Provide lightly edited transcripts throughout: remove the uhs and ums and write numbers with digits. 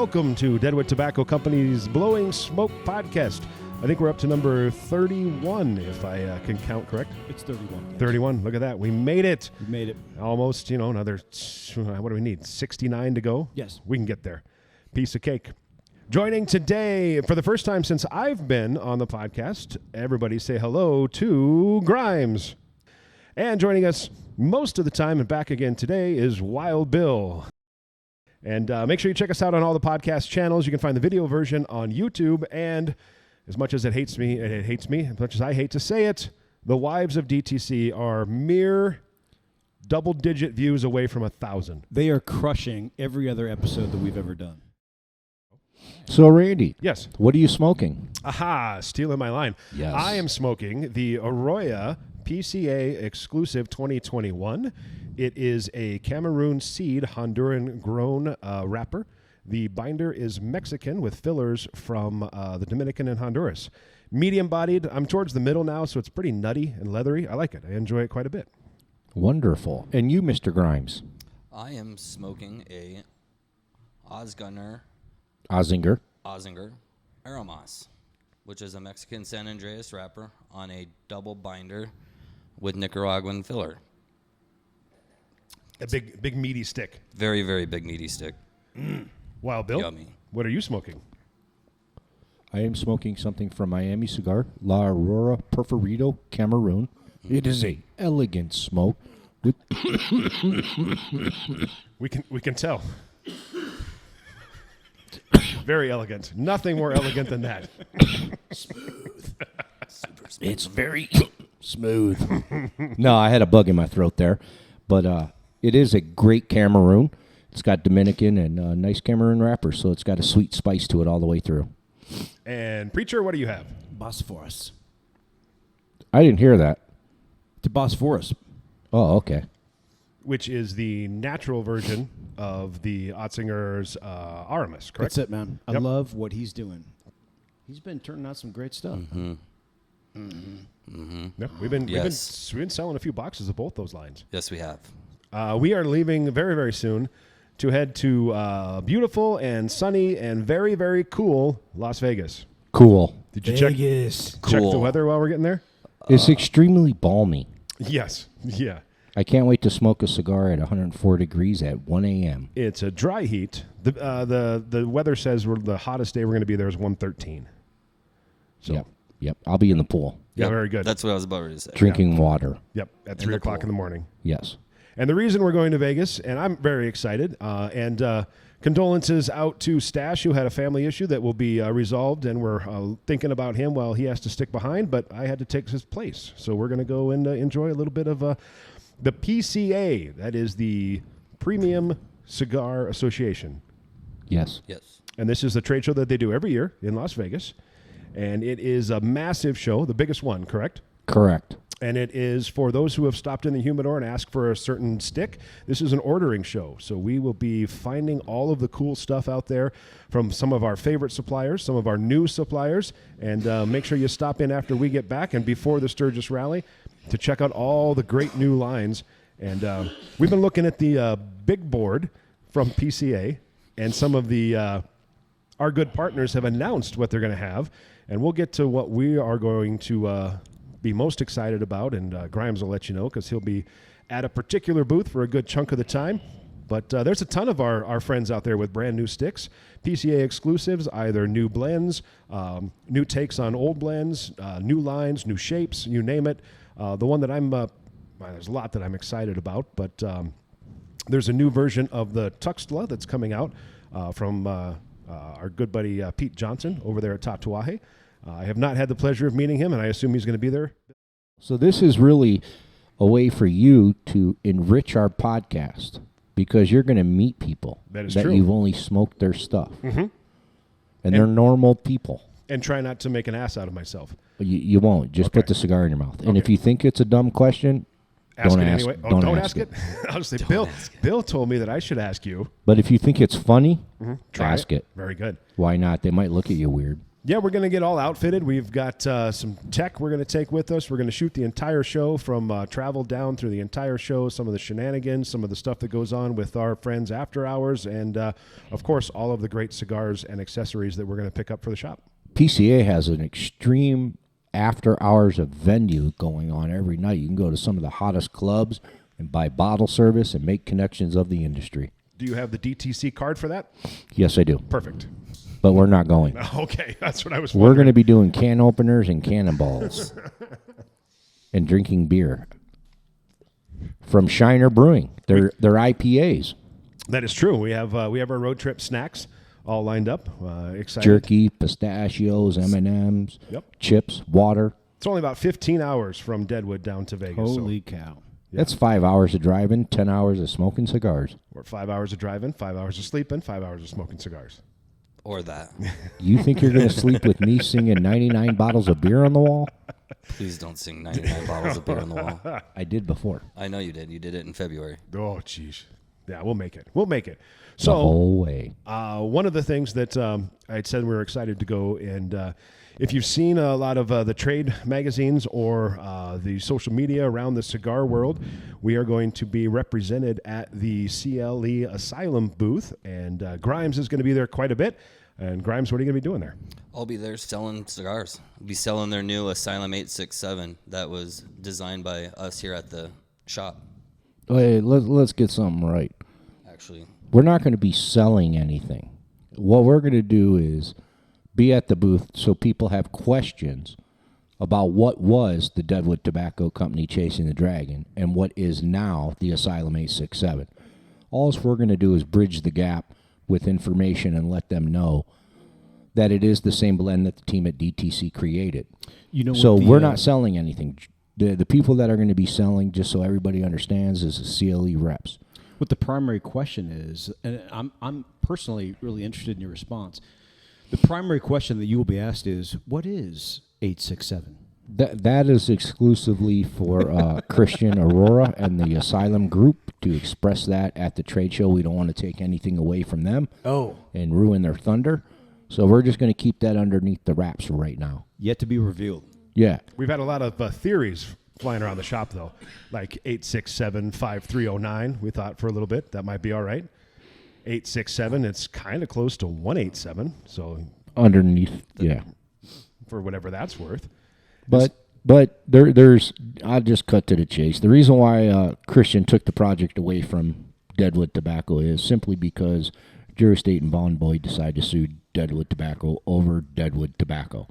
welcome to Deadwood Tobacco Company's Blowing Smoke podcast. I think we're up to number 31, if I can count correct. It's 31. Yes. 31. Look at that. We made it. We made it. Almost, another, what do we need? 69 to go? Yes. We can get there. Piece of cake. Joining today, for the first time since I've been on the podcast, everybody say hello to Grimes. And joining us most of the time and back again today is Wild Bill. And make sure you check us out on all the podcast channels. You can find the video version on YouTube. And as much as it hates me, as much as I hate to say it, the wives of DTC are mere double-digit views away from 1,000. They are crushing every other episode that we've ever done. So, Randy. Yes. What are you smoking? Aha, stealing my line. Yes. I am smoking the Arroyo PCA Exclusive 2021. It is a Cameroon seed Honduran grown wrapper. The binder is Mexican with fillers from the Dominican and Honduras. Medium bodied. I'm towards the middle now, so it's pretty nutty and leathery. I like it. I enjoy it quite a bit. Wonderful. And you, Mr. Grimes? I am smoking a Ozinger Aromas, which is a Mexican San Andreas wrapper on a double binder with Nicaraguan filler. A big meaty stick. Very, very big meaty stick. Wild Bill, Yummy. What are you smoking? I am smoking something from Miami Cigar, La Aurora Preferido, Cameroon. It is a elegant smoke. With We can tell. Very elegant. Nothing more elegant than that. Smooth. Super smooth. It's very smooth. No, I had a bug in my throat there. But it is a great Cameroon. It's got Dominican and nice Cameroon wrapper, so it's got a sweet spice to it all the way through. And Preacher, what do you have? Bosphorus. I didn't hear that. To Bosphorus. Oh, okay. Which is the natural version of the Otzinger's Aramis, correct? That's it, man. I Yep. love what he's doing. He's been turning out some great stuff. Yep. We've been selling a few boxes of both those lines. Yes, we have. We are leaving very, very soon to head to beautiful and sunny and very, very cool Las Vegas. Cool. Did you Vegas. check the Cool. weather while we're getting there? It's extremely balmy. Yes. Yeah. I can't wait to smoke a cigar at 104 degrees at 1 a.m. It's a dry heat. The weather says the hottest day we're going to be there is 113. So, Yep. I'll be in the pool. yeah, Yep, very good. That's what I was about to say. Drinking water. Yep, at In 3 the o'clock pool. in the morning. Yes. And the reason we're going to Vegas, and I'm very excited, and condolences out to Stash, who had a family issue that will be resolved, and we're thinking about him while he has to stick behind, but I had to take his place. So we're going to go and enjoy a little bit of the PCA. That is the Premium Cigar Association. Yes. Yes. And this is the trade show that they do every year in Las Vegas. And it is a massive show, the biggest one, correct? Correct. And it is for those who have stopped in the humidor and asked for a certain stick. This is an ordering show. So we will be finding all of the cool stuff out there from some of our favorite suppliers, some of our new suppliers. And make sure you stop in after we get back and before the Sturgis Rally to check out all the great new lines. And we've been looking at the big board from PCA, and some of the our good partners have announced what they're going to have. And we'll get to what we are going to be most excited about, and Grimes will let you know because he'll be at a particular booth for a good chunk of the time. But there's a ton of our friends out there with brand new sticks, PCA exclusives, either new blends, new takes on old blends, new lines, new shapes, you name it. The one that there's a lot that I'm excited about, but there's a new version of the Tuxtla that's coming out from our good buddy Pete Johnson over there at Tatuaje. I have not had the pleasure of meeting him, and I assume he's going to be there. So this is really a way for you to enrich our podcast because you're going to meet people That is true. you've only smoked their stuff. Mm-hmm. And they're normal people. And try not to make an ass out of myself. You won't. Just Okay. put the cigar in your mouth. And if Okay. you think it's a dumb question, Ask don't it ask. anyway. Don't Ask it. I'll just say, ask it. Bill told me that I should ask you. But if you think it's funny, Try ask it. Very good. Why not? They might look at you weird. Yeah, we're going to get all outfitted. We've got some tech we're going to take with us. We're going to shoot the entire show from travel down through the entire show, some of the shenanigans, some of the stuff that goes on with our friends after hours, and, of course, all of the great cigars and accessories that we're going to pick up for the shop. PCA has an extreme after-hours of venue going on every night. You can go to some of the hottest clubs and buy bottle service and make connections of the industry. Do you have the DTC card for that? Yes, I do. Perfect. But we're not going. Okay, that's what I was We're wondering. going to be doing can openers and cannonballs and drinking beer from Shiner Brewing. They're IPAs. That is true. We have our road trip snacks all lined up. Excited. Jerky, pistachios, M&Ms, Yep. chips, water. It's only about 15 hours from Deadwood down to Vegas. Holy cow. That's 5 hours of driving, 10 hours of smoking cigars. We're 5 hours of driving, 5 hours of sleeping, 5 hours of smoking cigars. Or that. You think you're going to sleep with me singing 99 bottles of beer on the wall? Please don't sing 99 bottles of beer on the wall. I did before. I know you did. You did it in February. Oh, jeez. Yeah, we'll make it. We'll make it. The So, whole way. one of the things that I said we were excited to go, and if you've seen a lot of the trade magazines or the social media around the cigar world, we are going to be represented at the CLE Asylum booth, and Grimes is going to be there quite a bit. And Grimes, what are you going to be doing there? I'll be there selling cigars. I'll be selling their new Asylum 867 that was designed by us here at the shop, Hey, let's get something right. actually. We're not going to be selling anything. What we're going to do is be at the booth so people have questions about what was the Deadwood Tobacco Company Chasing the Dragon and what is now the Asylum 867. All we're going to do is bridge the gap with information and let them know that it is the same blend that the team at DTC created. You know, So what the, we're not selling anything. The people that are going to be selling, just so everybody understands, is the CLE reps. what the primary question is, and I'm personally really interested in your response. The primary question that you will be asked is, what is 867? That is exclusively for Christian Aurora and the Asylum Group to express that at the trade show. We don't want to take anything away from them and ruin their thunder. So we're just going to keep that underneath the wraps for right now. Yet to be revealed. Yeah. We've had a lot of theories flying around the shop, though, like 867-5309. We thought for a little bit that might be all right. 867, it's kind of close to 187, so Underneath, yeah. for whatever that's worth. But there's, I'll just cut to the chase. The reason why Christian took the project away from Deadwood Tobacco is simply because Drew Estate and Von Boyd decided to sue Deadwood Tobacco over Deadwood Tobacco.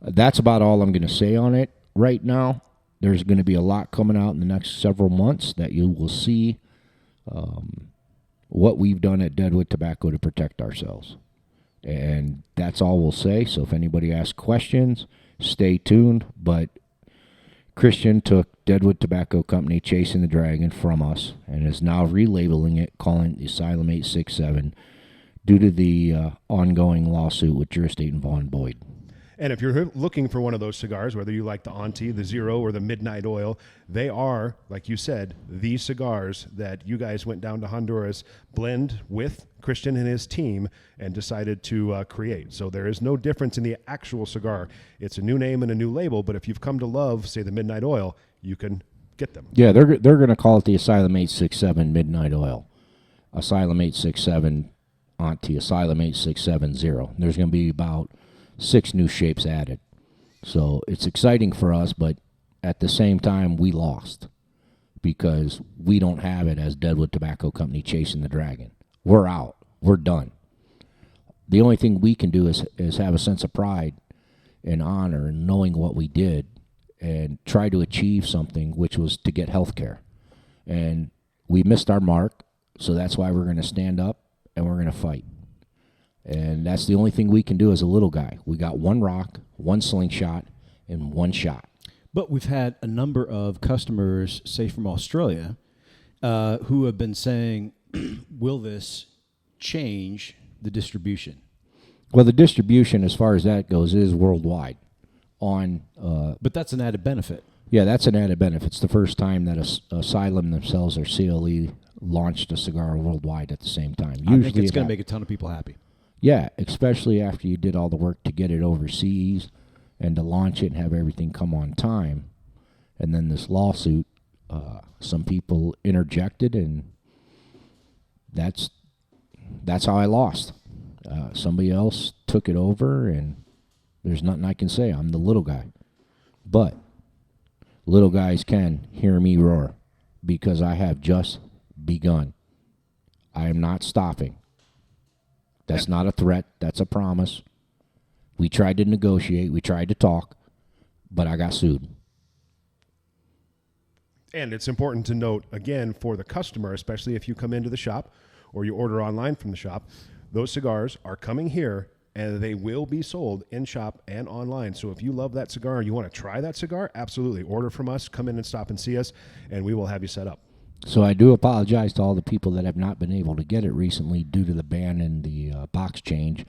That's about all I'm going to say on it right now. There's going to be a lot coming out in the next several months that you will see what we've done at Deadwood Tobacco to protect ourselves. And that's all we'll say. So if anybody asks questions, stay tuned. But Christian took Deadwood Tobacco Company Chasing the Dragon from us and is now relabeling it, calling it the Asylum 867 due to the ongoing lawsuit with Drew Estate and Von Boyd. And if you're looking for one of those cigars, whether you like the Auntie, the Zero, or the Midnight Oil, they are, like you said, the cigars that you guys went down to Honduras, blend with Christian and his team, and decided to create. So there is no difference in the actual cigar. It's a new name and a new label, but if you've come to love, say, the Midnight Oil, you can get them. Yeah, they're going to call it the Asylum 867 Midnight Oil, Asylum 867 Auntie, Asylum 867 Zero. There's going to be about 6 new shapes added. So it's exciting for us, but at the same time, we lost because we don't have it as Deadwood Tobacco Company Chasing the Dragon. We're out. We're done. The only thing we can do is have a sense of pride and honor and knowing what we did and try to achieve something, which was to get health care. And we missed our mark, so that's why we're going to stand up and we're going to fight. And that's the only thing we can do as a little guy. We got 1 rock, 1 slingshot, and 1 shot. But we've had a number of customers, say from Australia, who have been saying, will this change the distribution? Well, the distribution, as far as that goes, is worldwide. But that's an added benefit. Yeah, that's an added benefit. It's the first time that Asylum themselves or CLE launched a cigar worldwide at the same time. I think it's going to make a ton of people happy. Yeah, especially after you did all the work to get it overseas and to launch it and have everything come on time. And then this lawsuit, some people interjected, and that's how I lost. Somebody else took it over, and there's nothing I can say. I'm the little guy. But little guys can hear me roar because I have just begun. I am not stopping. That's not a threat. That's a promise. We tried to negotiate. We tried to talk, but I got sued. And it's important to note, again, for the customer, especially if you come into the shop or you order online from the shop, those cigars are coming here and they will be sold in shop and online. So if you love that cigar and you want to try that cigar, absolutely. Order from us, come in and stop and see us, and we will have you set up. So I do apologize to all the people that have not been able to get it recently due to the ban and the box change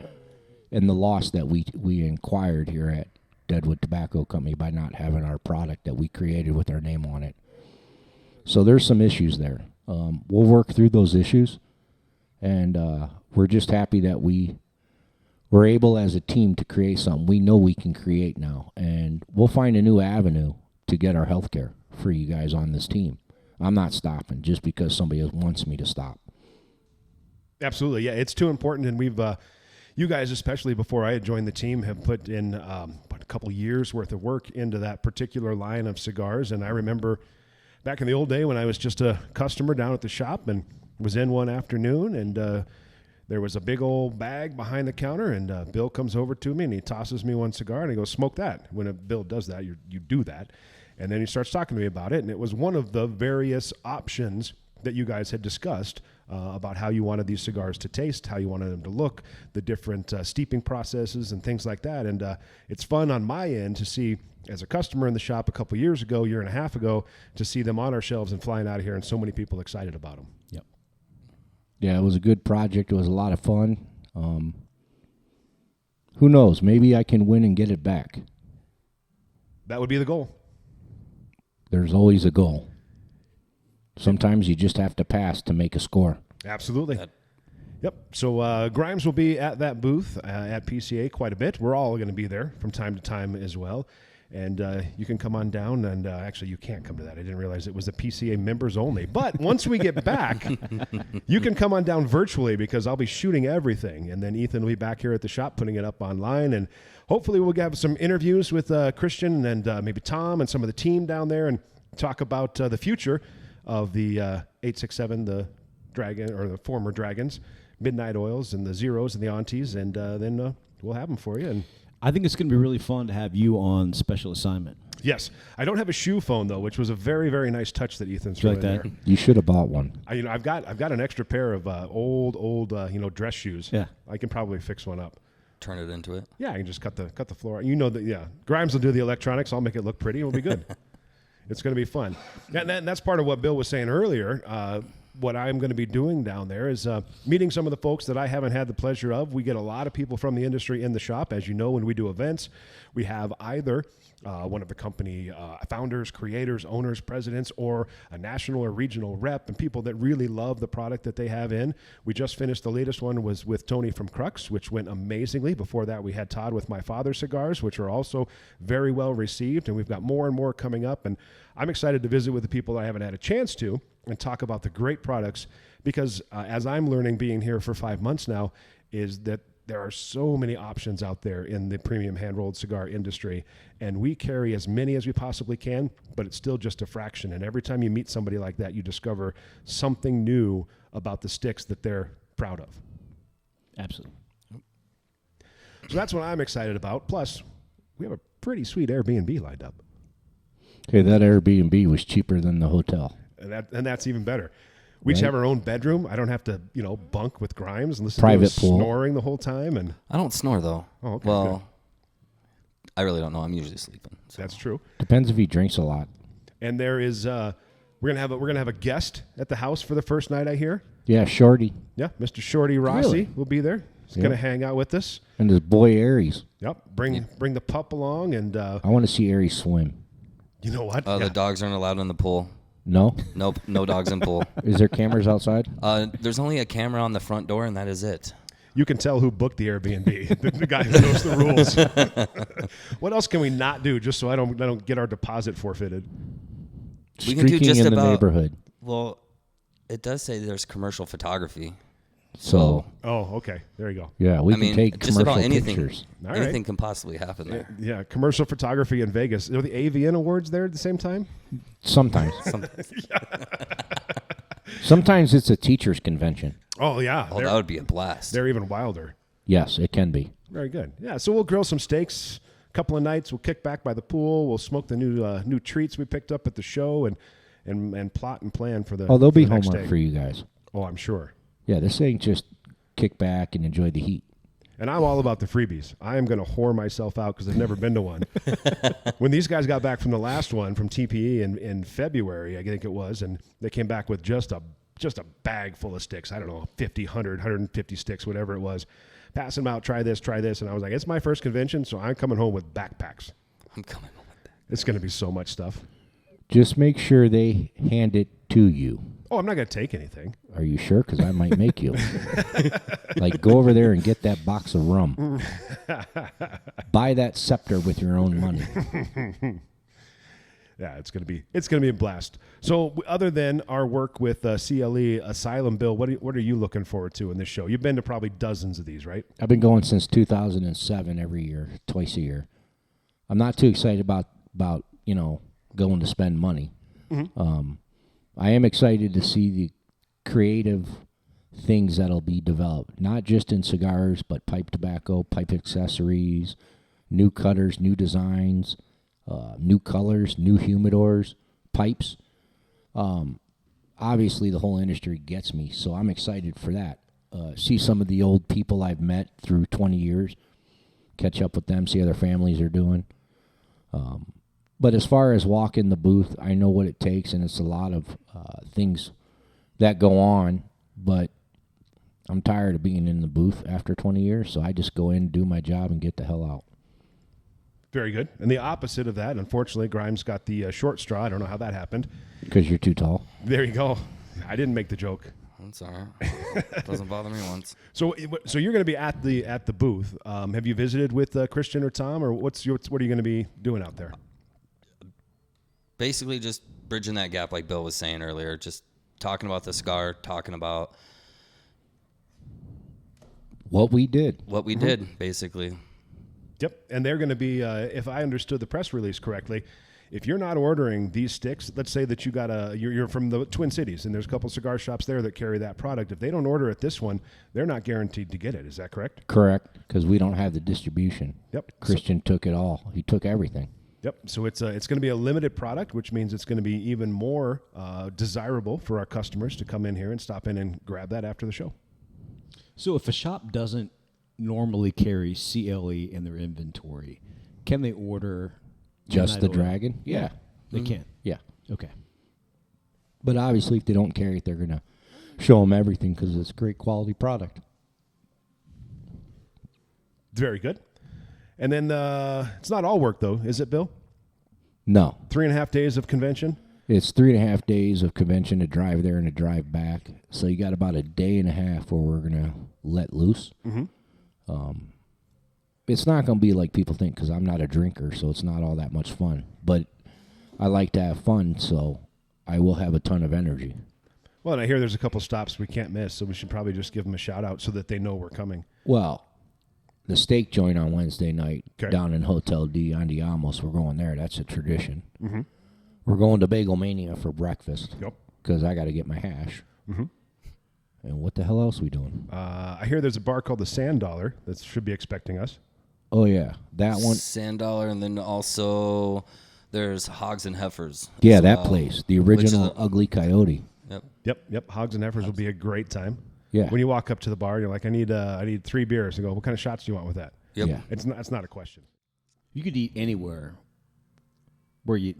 and the loss that we inquired here at Deadwood Tobacco Company by not having our product that we created with our name on it. So there's some issues there. We'll work through those issues, and we're just happy that we're able as a team to create something we know we can create now, and we'll find a new avenue to get our health care for you guys on this team. I'm not stopping just because somebody else wants me to stop. Absolutely, yeah, it's too important, and we've, you guys, especially before I had joined the team, have put in a couple years worth of work into that particular line of cigars. And I remember back in the old day when I was just a customer down at the shop and was in one afternoon, and there was a big old bag behind the counter, and Bill comes over to me and he tosses me one cigar and he goes, "Smoke that." When a Bill does that, you do that. And then he starts talking to me about it, and it was one of the various options that you guys had discussed about how you wanted these cigars to taste, how you wanted them to look, the different steeping processes and things like that. And it's fun on my end to see, as a customer in the shop a couple years ago, year and a half ago, to see them on our shelves and flying out of here, and so many people excited about them. Yep. Yeah, it was a good project. It was a lot of fun. Who knows? Maybe I can win and get it back. That would be the goal. There's always a goal. Sometimes you just have to pass to make a score. Absolutely. Yep. So Grimes will be at that booth at PCA quite a bit. We're all going to be there from time to time as well. And you can come on down, and actually you can't come to that. I didn't realize it was the PCA members only. But once we get back, you can come on down virtually because I'll be shooting everything. And then Ethan will be back here at the shop putting it up online. And hopefully we'll have some interviews with Christian and maybe Tom and some of the team down there and talk about the future of the 867, the Dragon, or the former Dragons, Midnight Oils and the Zeros and the Aunties. And then we'll have them for you. And I think it's going to be really fun to have you on special assignment. yes. I don't have a shoe phone, though, which was a very, very nice touch that Ethan threw like in that? there. You should have bought one. I've got an extra pair of old dress shoes. Yeah. I can probably fix one up. Turn it into it. Yeah, I can just cut the floor. You know that. Yeah, Grimes will do the electronics. I'll make it look pretty. It'll be good. It's going to be fun. And that's part of what Bill was saying earlier. What I'm going to be doing down there is meeting some of the folks that I haven't had the pleasure of. We get a lot of people from the industry in the shop. As you know, when we do events, we have either one of the company founders, creators, owners, presidents, or a national or regional rep, and people that really love the product that they have in. We just finished the latest one was with Tony from Crux, which went amazingly. Before that, we had Todd with My Father Cigars, which are also very well received, and we've got more and more coming up. And I'm excited to visit with the people I haven't had a chance to and talk about the great products, because as I'm learning being here for 5 months now, is that there are so many options out there in the premium hand-rolled cigar industry, and we carry as many as we possibly can, but it's still just a fraction. And every time you meet somebody like that, you discover something new about the sticks that they're proud of. Absolutely. So that's what I'm excited about. Plus, we have a pretty sweet Airbnb lined up. Okay, that Airbnb was cheaper than the hotel. And that's even better. We each have our own bedroom. I don't have to, bunk with Grimes and listen Private to him pool. snoring the whole time. And I don't snore though. Oh, okay, Well, good. I really don't know. I'm usually sleeping. So. that's true. Depends if he drinks a lot. And there is we're gonna have a guest at the house for the first night, I hear. Yeah, Shorty Yeah, Mr. Shorty Rossi Really? will be there. He's Yep. gonna hang out with us. and his boy Aries. Yep. Bring the pup along, and I want to see Aries swim. you know what? The dogs aren't allowed in the pool. No? Nope, no dogs in pool. Is there cameras outside? There's only a camera on the front door, and that is it. You can tell who booked the Airbnb, the guy who knows the rules. What else can we not do just so I don't get our deposit forfeited? We can do Streaking just in the about- neighborhood. Well, it does say there's commercial photography. So, Oh, okay. There you go. yeah, we I can mean, take just commercial about anything. pictures. All right. Anything can possibly happen there. Yeah, commercial photography in Vegas. Are the AVN Awards there at the same time? Sometimes. Sometimes it's a teacher's convention. Oh, yeah. Oh, that would be a blast. They're even wilder. Yes, it can be. Very good. Yeah, so we'll grill some steaks a couple of nights. We'll kick back by the pool. We'll smoke the new treats we picked up at the show and plot and plan for the Oh, there'll for be the next homework day. for you guys. Oh, I'm sure. Yeah, this ain't just kick back and enjoy the heat. And I'm all about the freebies. I am going to whore myself out because I've never been to one. When these guys got back from the last one from TPE in February, I think it was, and they came back with just a bag full of sticks. I don't know, 50, 100, 150 sticks, whatever it was. Passing them out, try this. And I was like, it's my first convention, so I'm coming home with backpacks. I'm coming home with that. It's going to be so much stuff. Just make sure they hand it to you. Oh, I'm not going to take anything. Are you sure? Because I might make you. Like, go over there and get that box of rum. Buy that scepter with your own money. Yeah, it's gonna be a blast. So, other than our work with CLE Asylum, Bill, what are you looking forward to in this show? You've been to probably dozens of these, right? I've been going since 2007 every year, twice a year. I'm not too excited about going to spend money. I am excited to see the creative things that'll be developed, not just in cigars, but pipe tobacco, pipe accessories, new cutters, new designs, new colors, new humidors, pipes. Obviously, the whole industry gets me, so I'm excited for that. See some of the old people I've met through 20 years, catch up with them, see how their families are doing. But as far as walking the booth, I know what it takes, and it's a lot of things that go on, but I'm tired of being in the booth after 20 years, so I just go in, do my job, and get the hell out. Very good. And the opposite of that, unfortunately, Grimes got the short straw. I don't know how that happened. Because you're too tall. There you go. I didn't make the joke. That's all right. Doesn't bother me once. So you're going to be at the booth. Have you visited with Christian or Tom, or what are you going to be doing out there? Basically, just bridging that gap, like Bill was saying earlier. Just talking about the cigar, talking about What we did. what we did, basically. Yep. And they're going to be, if I understood the press release correctly, if you're not ordering these sticks, let's say that you're from the Twin Cities, and there's a couple cigar shops there that carry that product. If they don't order at this one, they're not guaranteed to get it. Is that correct? Correct, because we don't have the distribution. Yep. Christian took it all. He took everything. Yep. So it's going to be a limited product, which means it's going to be even more desirable for our customers to come in here and stop in and grab that after the show. So if a shop doesn't normally carry CLE in their inventory, can they order Just the Midnight Oil? Dragon? Yeah. They can. Yeah. Okay. But obviously, if they don't carry it, they're going to show them everything because it's a great quality product. Very good. And then it's not all work, though, is it, Bill? No. 3.5 days of convention? It's 3.5 days of convention to drive there and to drive back. So you got about a day and a half where we're going to let loose. It's not going to be like people think because I'm not a drinker, so it's not all that much fun. But I like to have fun, so I will have a ton of energy. Well, and I hear there's a couple stops we can't miss, so we should probably just give them a shout-out so that they know we're coming. Well, the steak joint on Wednesday night 'Kay. down in Hotel D on Diamos, we're going there. That's a tradition. We're going to Bagel Mania for breakfast Yep. because I got to get my hash. And what the hell else we doing? I hear there's a bar called the Sand Dollar that should be expecting us. Oh, yeah. That one. Sand Dollar, and then also there's Hogs and Heifers. Yeah, as that well, place. The which is original Ugly Coyote. Yep. Yep. Hogs and Heifers will be a great time. Yeah. When you walk up to the bar, you're like, I need 3 beers. And go, what kind of shots do you want with that? Yep. Yeah. It's not a question. You could eat anywhere where you.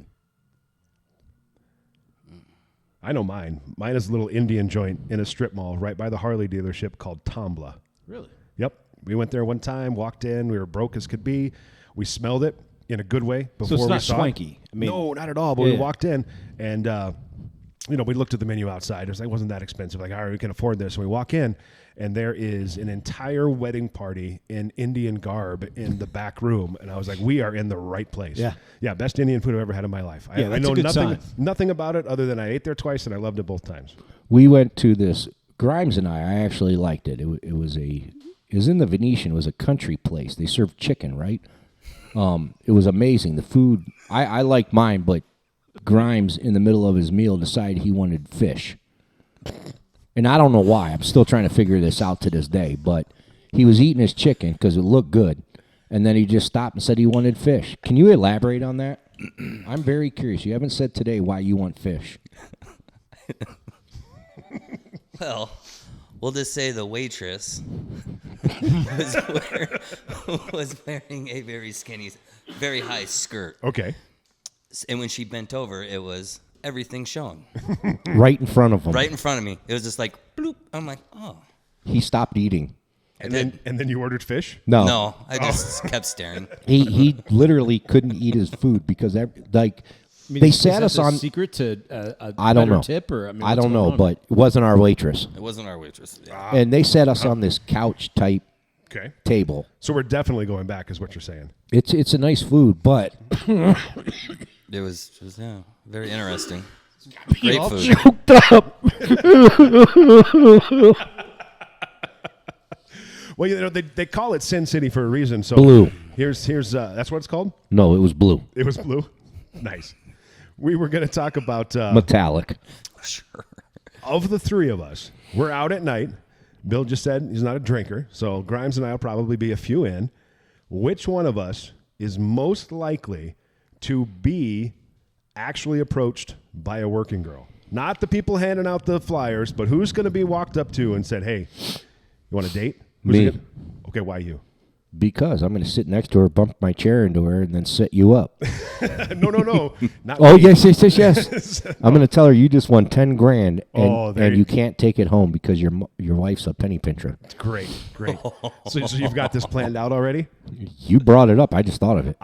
I know mine. Mine is a little Indian joint in a strip mall right by the Harley dealership called Tambla. Really? Yep. We went there one time, walked in. We were broke as could be. We smelled it in a good way before So it's we not saw swanky. it. I mean, No, not at all. But yeah. we walked in, and we looked at the menu outside. It wasn't that expensive. Like, all right, we can afford this. And we walk in, and there is an entire wedding party in Indian garb in the back room. And I was like, we are in the right place. Yeah, best Indian food I've ever had in my life. Yeah, I that's know a good nothing about it other than I ate there twice, and I loved it both times. We went to this, Grimes and I actually liked it. It was in the Venetian. It was a country place. They served chicken, right? It was amazing. The food, I liked mine, but Grimes, in the middle of his meal, decided he wanted fish. And I don't know why. I'm still trying to figure this out to this day. But he was eating his chicken because it looked good. And then he just stopped and said he wanted fish. Can you elaborate on that? I'm very curious. You haven't said today why you want fish. Well, we'll just say the waitress was wearing a very skinny, very high skirt. Okay. And when she bent over, it was everything showing. Right in front of him. Right in front of me. It was just like, bloop. I'm like, oh. He stopped eating. And then you ordered fish? No, I just kept staring. He literally couldn't eat his food because they sat us on secret to a I don't better know. tip, or I don't know, but it wasn't our waitress. It wasn't our waitress. Yeah. And they sat us on this couch type Okay. table. So we're definitely going back, is what you're saying. It's a nice food, but It was very interesting. Great food. choked up. Well, they call it Sin City for a reason. So Blue. Here's that's what it's called? No, it was blue, It was blue. Nice. We were going to talk about metallic. Sure. of the three of us. We're out at night. Bill just said he's not a drinker, so Grimes and I will probably be a few in. Which one of us is most likely to be actually approached by a working girl? Not the people handing out the flyers, but who's going to be walked up to and said, "Hey, you want a date?" Me. Okay, why you? Because I'm going to sit next to her, bump my chair into her, and then set you up. No. Not Oh, me. yes. I'm going to tell her you just won $10,000, Oh, and you can't take it home because your wife's a penny pincher. Great. So you've got this planned out already? You brought it up. I just thought of it.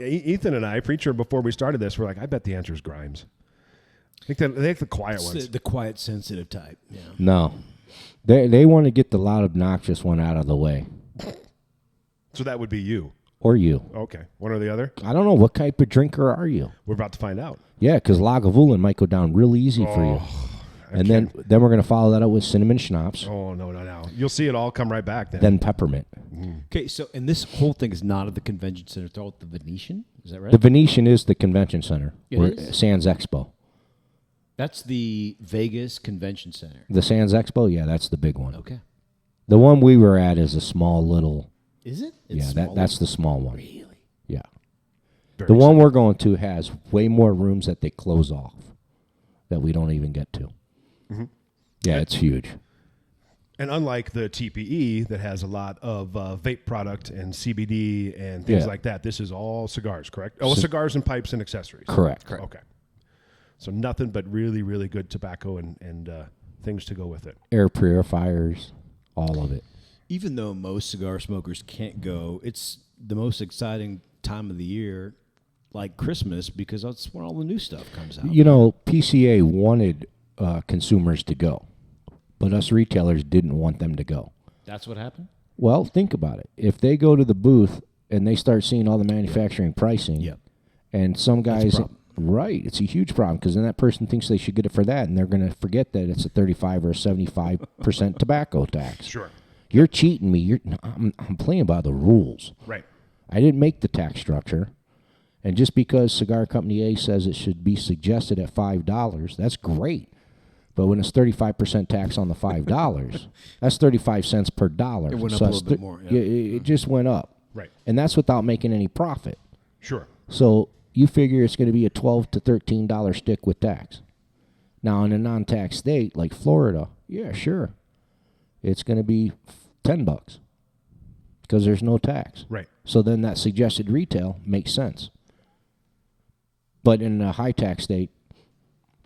Ethan and I, Preacher, before we started this, were like, I bet the answer is Grimes. I think the quiet ones. the quiet, sensitive type. Yeah. No. They want to get the loud, obnoxious one out of the way. So that would be you. Or you. Okay. One or the other? I don't know. What type of drinker are you? We're about to find out. Yeah, because Lagavulin might go down real easy for you. And then we're going to follow that up with cinnamon schnapps, Oh, no. You'll see it all come right back then. then peppermint. Okay, so and this whole thing is not at the convention center. It's all at the Venetian. Is that right? The Venetian is the convention center. It where is? Sands Expo. That's the Vegas Convention Center. The Sands Expo, yeah, that's the big one. Okay. The one we were at is a small little. Is it? That's the small one. Really? Yeah. Very The one we're going to has way more rooms that they close off that we don't even get to. Mm-hmm. Yeah, it's huge. And unlike the TPE that has a lot of vape product and CBD and things Yeah. like that, this is all cigars, correct? Oh, cigars and pipes and accessories. Correct. Okay. So nothing but really, really good tobacco and things to go with it. Air purifiers, all of it. Even though most cigar smokers can't go, it's the most exciting time of the year, like Christmas, because that's when all the new stuff comes out. You know, PCA wanted consumers to go, but us retailers didn't want them to go. That's what happened? Well, think about it. If they go to the booth and they start seeing all the manufacturing pricing, Yep. and some guys, problem. right, it's a huge problem because then that person thinks they should get it for that, and they're going to forget that it's a 35 or 75% tobacco tax. Sure. You're cheating me. I'm playing by the rules. Right. I didn't make the tax structure. And just because Cigar Company A says it should be suggested at $5, that's great. But when it's 35% tax on the $5, that's 35 cents per dollar. It went up So a that's little bit more, yeah. It just went up. Right. And that's without making any profit. Sure. So you figure it's going to be a $12 to $13 stick with tax. Now, in a non-tax state like Florida, yeah, sure. It's going to be $10 because there's no tax. Right. So then that suggested retail makes sense. But in a high tax state,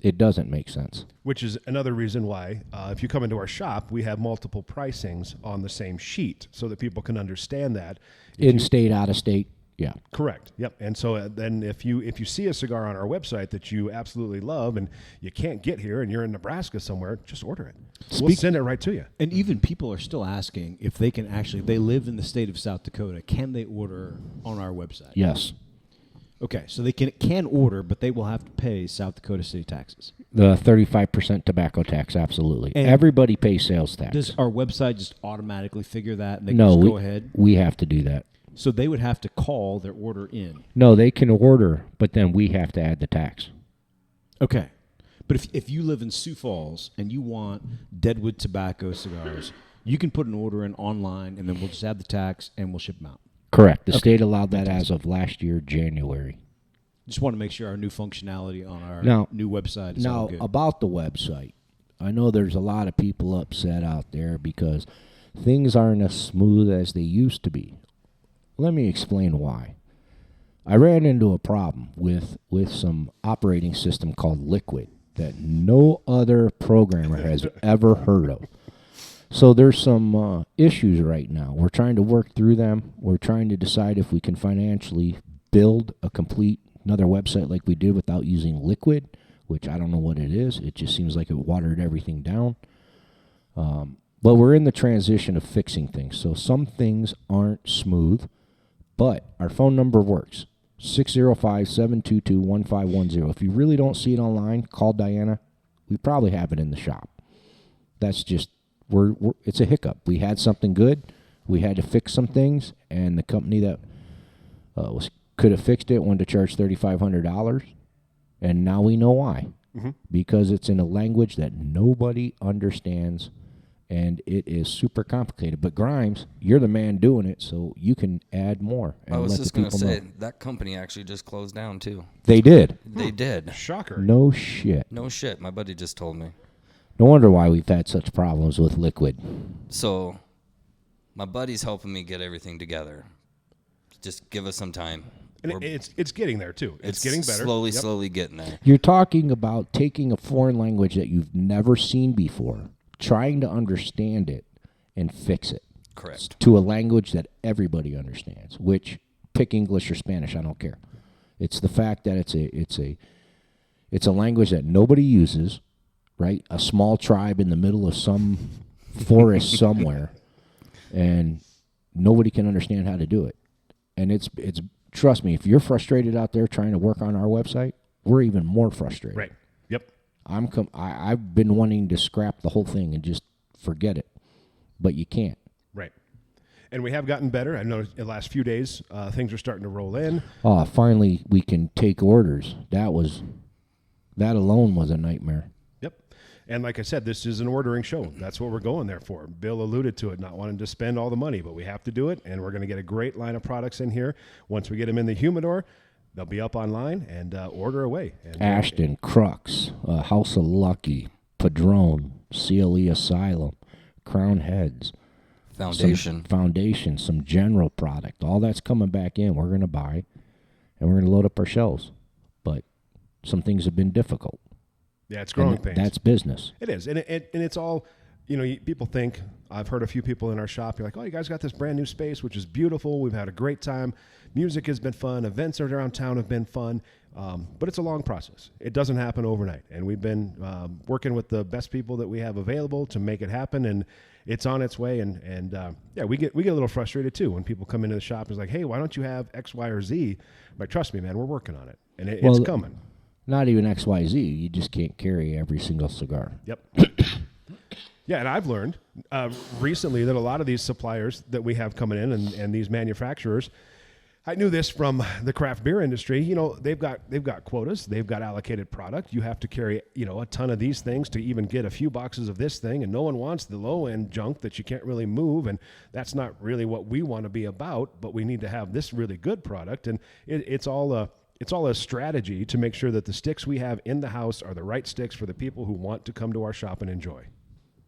it doesn't make sense. Which is another reason why, if you come into our shop, we have multiple pricings on the same sheet so that people can understand that. In state, out of state, Yeah. Correct. Yep. And so then if you see a cigar on our website that you absolutely love and you can't get here and you're in Nebraska somewhere, just order it. We'll send it right to you. And even people are still asking if they can actually, they live in the state of South Dakota, can they order on our website? Yes. Okay, so they can order, but they will have to pay South Dakota state taxes. The 35% tobacco tax, absolutely. And everybody pays sales tax. Does our website just automatically figure that and they No, can just we, go ahead? we have to do that. So they would have to call their order in. No, they can order, but then we have to add the tax. Okay. But if you live in Sioux Falls and you want Deadwood tobacco cigars, you can put an order in online and then we'll just add the tax and we'll ship them out. Correct. The state allowed that as of last year, January. Just want to make sure our new functionality on our new website is all Now, good. about the website, I know there's a lot of people upset out there because things aren't as smooth as they used to be. Let me explain why. I ran into a problem with some operating system called Liquid that no other programmer has ever heard of. So there's some issues right now. We're trying to work through them. We're trying to decide if we can financially build a complete another website like we did without using Liquid, which I don't know what it is. It just seems like it watered everything down. But we're in the transition of fixing things. So some things aren't smooth, but our phone number works. 605-722-1510. If you really don't see it online, call Diana. We probably have it in the shop. That's just, it's a hiccup. We had something good. We had to fix some things, and the company that could have fixed it wanted to charge $3,500, and now we know why. Mm-hmm. Because it's in a language that nobody understands, and it is super complicated. But Grimes, you're the man doing it, so you can add more. And I was just going to say, know. that company actually just closed down, too. They did? They did. Shocker. No shit. No shit. My buddy just told me. No wonder why we've had such problems with Liquid. So, my buddy's helping me get everything together. Just give us some time. And it's getting there, too. It's getting better. Slowly getting there. You're talking about taking a foreign language that you've never seen before, trying to understand it, and fix it. Correct. To a language that everybody understands, which, pick English or Spanish, I don't care. It's the fact that it's a language that nobody uses, right? A small tribe in the middle of some forest somewhere, and nobody can understand how to do it. And it's trust me, if you're frustrated out there trying to work on our website, we're even more frustrated. Right. Yep. I've been wanting to scrap the whole thing and just forget it, but you can't. Right. And we have gotten better. I know in the last few days, things are starting to roll in. Oh, finally we can take orders. That alone was a nightmare. Yep. And like I said, this is an ordering show. That's what we're going there for. Bill alluded to it, not wanting to spend all the money, but we have to do it, and we're going to get a great line of products in here. Once we get them in the humidor, they'll be up online and order away. And, Ashton, Crux, House of Lucky, Padron, CLE Asylum, Crown Heads. Foundation. Some general product. All that's coming back in. We're going to buy, and we're going to load up our shelves. But some things have been difficult. Yeah, it's growing pains. That's business. It is. And it's all, people think, I've heard a few people in our shop, you're like, oh, you guys got this brand new space, which is beautiful. We've had a great time. Music has been fun. Events around town have been fun. But it's a long process. It doesn't happen overnight. And we've been working with the best people that we have available to make it happen. And it's on its way. And we get a little frustrated, too, when people come into the shop and it's like, hey, why don't you have X, Y, or Z? I'm like, trust me, man, we're working on it. And it's coming. Not even XYZ. You just can't carry every single cigar. Yep. Yeah, and I've learned recently that a lot of these suppliers that we have coming in and these manufacturers, I knew this from the craft beer industry. They've got quotas. They've got allocated product. You have to carry, a ton of these things to even get a few boxes of this thing, and no one wants the low-end junk that you can't really move, and that's not really what we want to be about, but we need to have this really good product, and it's all a strategy to make sure that the sticks we have in the house are the right sticks for the people who want to come to our shop and enjoy.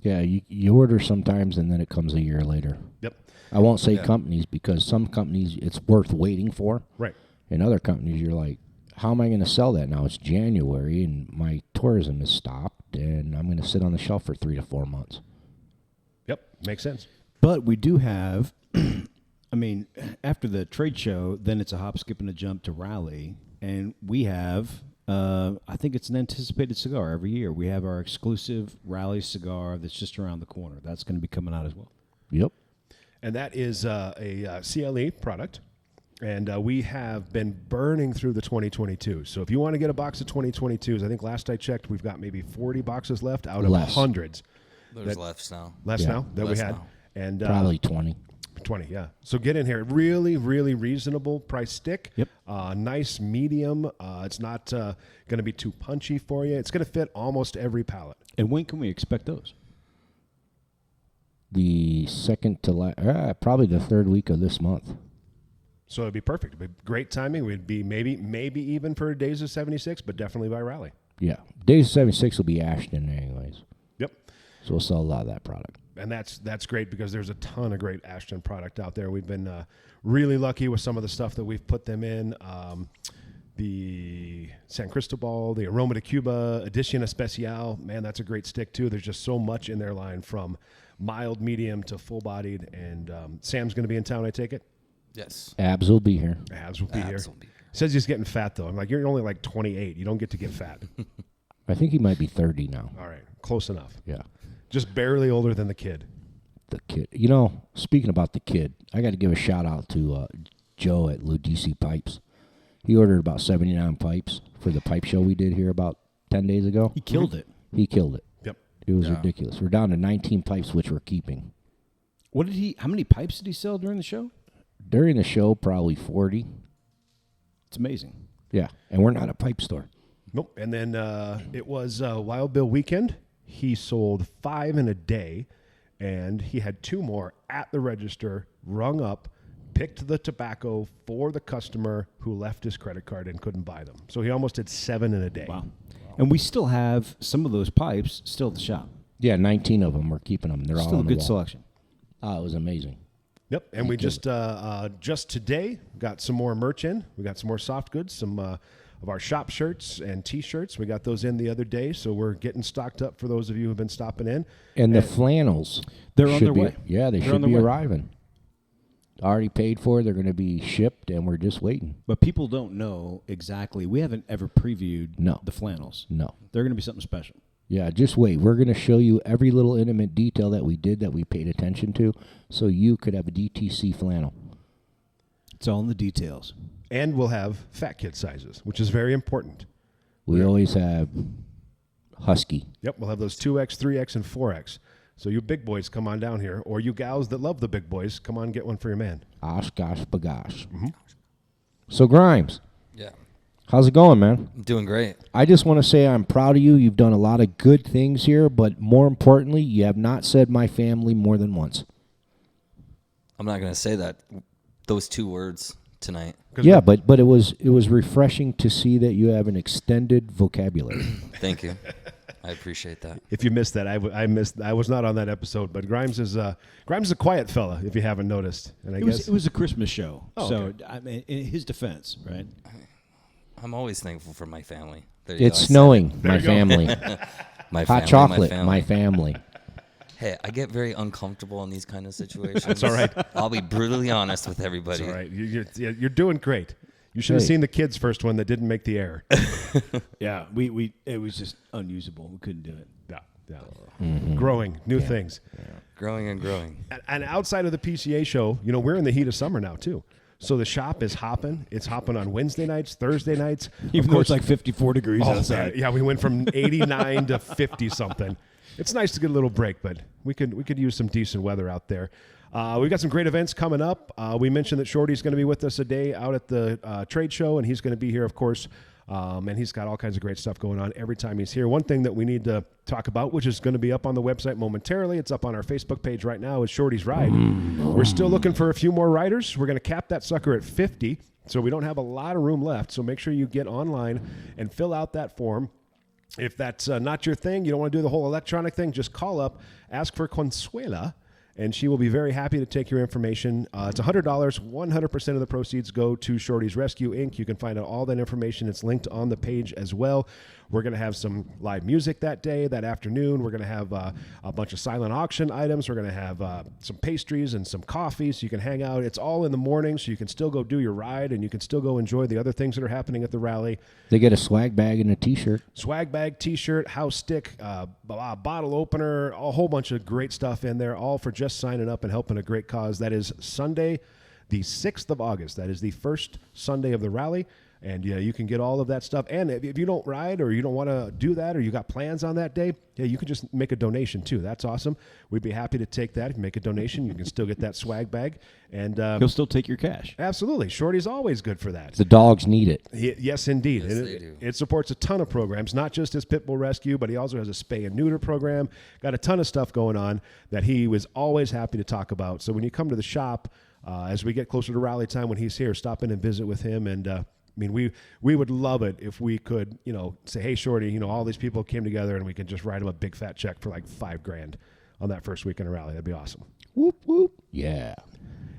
Yeah, you order sometimes and then it comes a year later. Yep. I won't say companies because some companies it's worth waiting for. Right. And other companies you're like, how am I going to sell that now? It's January and my tourism is stopped and I'm going to sit on the shelf for 3 to 4 months. Yep. Makes sense. But we do have I mean, after the trade show, then it's a hop, skip, and a jump to Raleigh. And we have, I think it's an anticipated cigar every year. We have our exclusive Raleigh cigar that's just around the corner. That's going to be coming out as well. Yep. And that is a CLE product. And we have been burning through the 2022. So if you want to get a box of 2022s, I think last I checked, we've got maybe 40 boxes left out of hundreds. There's less now. Less now that we had. Now. And Probably 20. 20, yeah. So get in here. Really, really reasonable price stick. Yep. Nice medium. It's not going to be too punchy for you. It's going to fit almost every palate. And when can we expect those? The second to last, probably the third week of this month. So it'd be perfect. It'd be great timing. We'd be maybe even for Days of 76, but definitely by Raleigh. Yeah. Days of 76 will be Ashton anyways. Yep. So we'll sell a lot of that product. And that's great because there's a ton of great Ashton product out there. We've been really lucky with some of the stuff that we've put them in. The San Cristobal, the Aroma de Cuba, Edition Especial. Man, that's a great stick too. There's just so much in their line from mild, medium to full-bodied. And Sam's going to be in town, I take it? Yes. Abs will be here. Abs will be here. Abs will be here. Says he's getting fat, though. I'm like, you're only like 28. You don't get to get fat. I think he might be 30 now. All right. Close enough. Yeah. Just barely older than the kid. The kid. You know, speaking about the kid, I got to give a shout out to Joe at Ludici Pipes. He ordered about 79 pipes for the pipe show we did here about 10 days ago. He killed it. He killed it. Yep. It was ridiculous. We're down to 19 pipes, which we're keeping. How many pipes did he sell during the show? During the show, probably 40. It's amazing. Yeah. And we're not a pipe store. Nope. And then it was Wild Bill weekend. He sold 5 in a day, and he had 2 more at the register, rung up, picked the tobacco for the customer who left his credit card and couldn't buy them. So he almost did 7 in a day. Wow. And we still have some of those pipes still at the shop. Yeah, 19 of them. We're keeping them. They're all Still a on the good wall. selection. Oh, it was amazing. Yep. And we just today got some more merch in. We got some more soft goods, some of our shop shirts and T-shirts. We got those in the other day, so we're getting stocked up for those of you who've been stopping in. And the flannels. They're on should their be- way. Yeah, they They're should on their be way. arriving. Already paid for. They're going to be shipped, and we're just waiting. But people don't know exactly. We haven't ever previewed the flannels. No. They're going to be something special. Yeah, just wait. We're going to show you every little intimate detail that we did that we paid attention to so you could have a DTC flannel. It's all in the details. And we'll have fat kid sizes, which is very important. We always have husky. Yep, we'll have those 2X, 3X, and 4X. So you big boys, come on down here. Or you gals that love the big boys, come on get one for your man. Osh, gosh, bagosh. Mm-hmm. So, Grimes, Yeah. how's it going, man? I'm doing great. I just want to say I'm proud of you. You've done a lot of good things here, but more importantly, you have not said my family more than once. I'm not going to say those 2 words tonight. Yeah, but it was refreshing to see that you have an extended vocabulary. Thank you. I appreciate that. If you missed that, I was not on that episode, but Grimes is a quiet fella, if you haven't noticed. And It was a Christmas show. Oh, so, okay. I mean, in his defense, right? I'm always thankful for my family. There you It's go, I said snowing, There my you go. family. it. My Hot family, chocolate, my family. family. Hey, I get very uncomfortable in these kind of situations. That's all right. I'll be brutally honest with everybody. It's all right. You're doing great. You should have Hey. seen the kids' first one that didn't make the air. Yeah. It was just unusable. We couldn't do it. Yeah. Growing, new things. Growing and growing. And outside of the PCA show, we're in the heat of summer now, too. So the shop is hopping. It's hopping on Wednesday nights, Thursday nights. Even though it's like 54 degrees outside. Yeah, we went from 89 to 50-something. It's nice to get a little break, but we could use some decent weather out there. We've got some great events coming up. We mentioned that Shorty's going to be with us a day out at the trade show, and he's going to be here, of course. And he's got all kinds of great stuff going on every time he's here. One thing that we need to talk about, which is going to be up on the website momentarily, it's up on our Facebook page right now, is Shorty's Ride. We're still looking for a few more riders. We're going to cap that sucker at 50, so we don't have a lot of room left. So make sure you get online and fill out that form. If that's not your thing, you don't want to do the whole electronic thing, just call up, ask for Consuela, and she will be very happy to take your information. It's $100. 100% of the proceeds go to Shorty's Rescue, Inc. You can find out all that information. It's linked on the page as well. We're going to have some live music that day, that afternoon. We're going to have a bunch of silent auction items. We're going to have some pastries and some coffee so you can hang out. It's all in the morning, so you can still go do your ride, and you can still go enjoy the other things that are happening at the rally. They get a swag bag and a T-shirt. Swag bag, T-shirt, house stick, bottle opener, a whole bunch of great stuff in there, all for just signing up and helping a great cause. That is Sunday, the 6th of August. That is the first Sunday of the rally. And yeah, you can get all of that stuff. And if you don't ride or you don't want to do that or you got plans on that day, yeah, you can just make a donation too. That's awesome. We'd be happy to take that. If you make a donation, you can still get that swag bag. And He'll still take your cash. Absolutely. Shorty's always good for that. The dogs need it. Yes, indeed. Yes, And they do. it supports a ton of programs, not just his pit bull rescue, but he also has a spay and neuter program. Got a ton of stuff going on that he was always happy to talk about. So when you come to the shop, as we get closer to rally time when he's here, stop in and visit with him. And I mean, we would love it if we could, say, hey, Shorty, all these people came together and we can just write him a big fat check for like $5,000 on that first weekend of rally. That'd be awesome. Whoop, whoop. Yeah.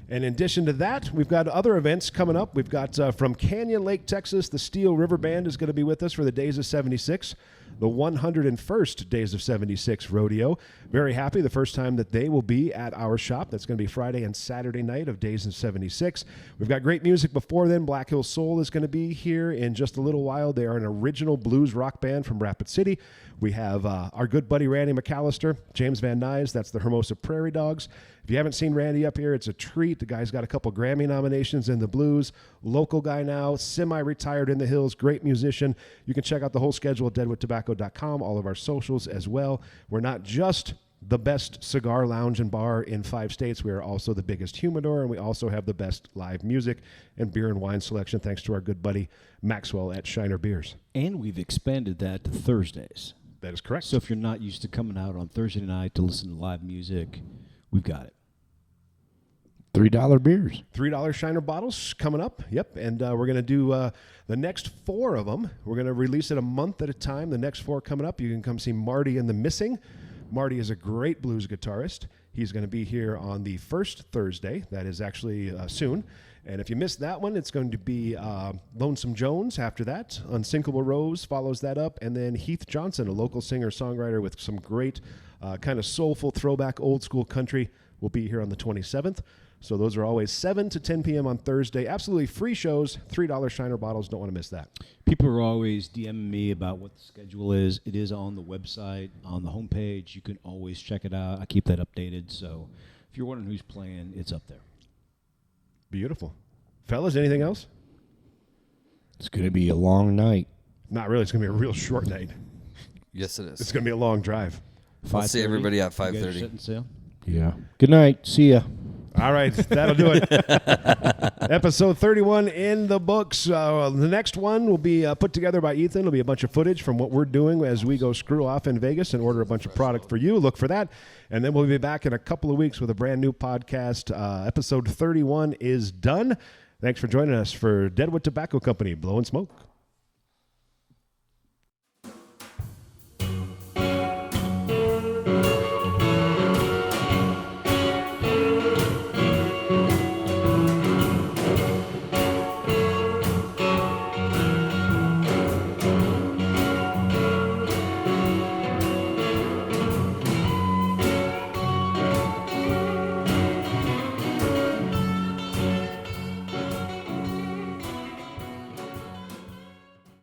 And in addition to that, we've got other events coming up. We've got from Canyon Lake, Texas, the Steel River Band is going to be with us for the Days of 76, the 101st Days of 76 Rodeo. Very happy, the first time that they will be at our shop. That's going to be Friday and Saturday night of Days of 76. We've got great music before then. Black Hill Soul is going to be here in just a little while. They are an original blues rock band from Rapid City. We have our good buddy Randy McAllister, James Van Nuys, that's the Hermosa Prairie Dogs. If you haven't seen Randy up here, it's a treat. The guy's got a couple Grammy nominations in the blues. Local guy now, semi-retired in the hills, great musician. You can check out the whole schedule at deadwoodtobacco.com, all of our socials as well. We're not just the best cigar lounge and bar in 5 states. We are also the biggest humidor, and we also have the best live music and beer and wine selection, thanks to our good buddy Maxwell at Shiner Beers. And we've expanded that to Thursdays. That is correct. So if you're not used to coming out on Thursday night to listen to live music, we've got it. $3 beers. $3 Shiner bottles coming up. Yep. And we're going to do the next 4 of them. We're going to release it a month at a time. The next 4 coming up, you can come see Marty and the Missing. Marty is a great blues guitarist. He's going to be here on the first Thursday. That is actually soon. And if you missed that one, it's going to be Lonesome Jones after that. Unsinkable Rose follows that up. And then Heath Johnson, a local singer-songwriter with some great kind of soulful throwback old-school country, will be here on the 27th. So those are always 7 to 10 p.m. on Thursday. Absolutely free shows, $3 Shiner bottles. Don't want to miss that. People are always DMing me about what the schedule is. It is on the website, on the homepage. You can always check it out. I keep that updated. So if you're wondering who's playing, it's up there. Beautiful. Fellas, anything else? It's going to be a long night. Not really. It's going to be a real short night. Yes, it is. It's going to be a long drive. I'll see 5:30. everybody at You guys are 5:30. setting sail? Yeah. Good night. See ya. All right, that'll do it. Episode 31 in the books. The next one will be put together by Ethan. It'll be a bunch of footage from what we're doing as we go screw off in Vegas and order a bunch of product for you. Look for that. And then we'll be back in a couple of weeks with a brand new podcast. Episode 31 is done. Thanks for joining us for Deadwood Tobacco Company, Blowing Smoke.